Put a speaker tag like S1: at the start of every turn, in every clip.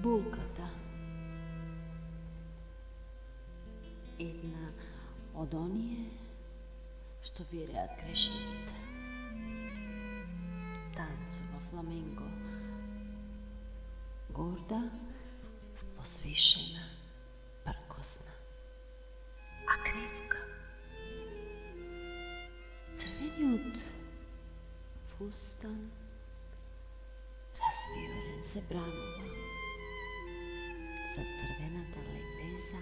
S1: Bulkата. Една од оние што виреат крај шипите. Танцува фламенко. Горда, посвишена, пркосна. А кревка. Црвениот фустан развиорен се бранува. За црвената лепеза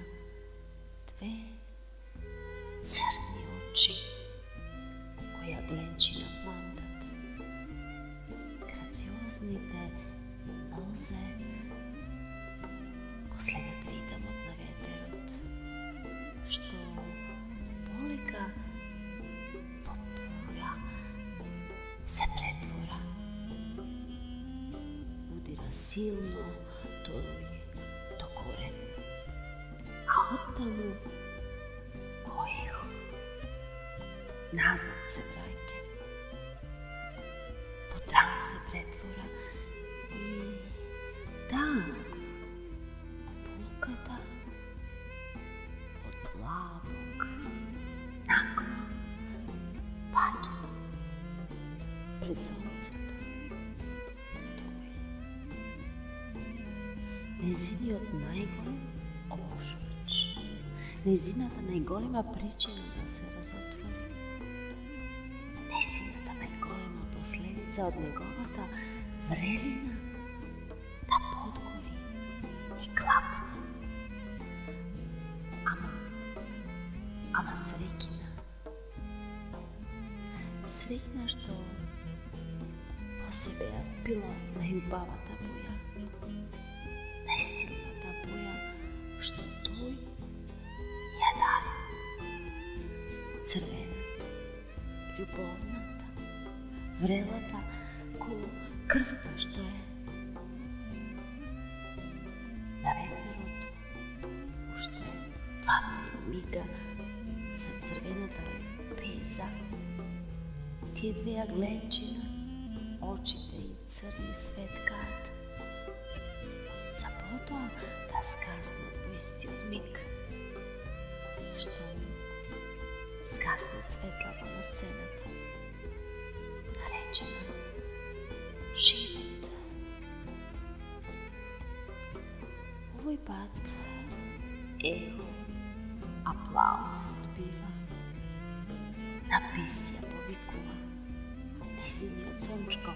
S1: две црни очи која гленчи на плантат. Грациозните нозе го следат ритмот на ветерот, што полека во бура се претвора. Удира силно тој до корен, а оттаму ко ехо назад се враќа. Во драм се претвора и там булката од плавок наклон паѓа пред сонцето. Незиниот најголем ошоч, незината најголема причина да се разотвори, незината најголема последица од неговата врелина да подгори и клапне. Ама среќна. Среќна што во себе ја впила најубавата боја, најсилната боја што тој ја даде. Црвената, љубовната, врелата, ко крвта што е. На ветерот уште 2-3 мига за црвената лепеза, тие две гленчина, очите и црни светкаат. За потоа да скаснат во истиот миг, што скаснат светлата на сцената, наречена живот. Овој пат ехо, аплаузот бива, написја повикува, незиниот сончко.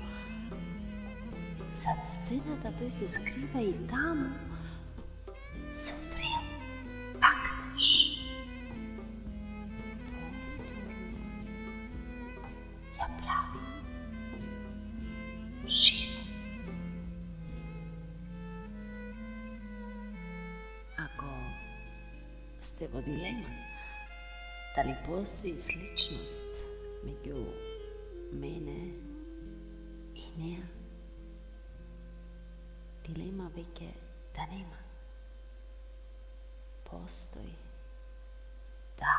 S1: Зад сцената тој се скрива и таму со врел пакнеш. Повторно ја прави жива. Ако сте во дилема дали постои сличност меѓу мене и неа, дилема веќе да нема. Постои, да.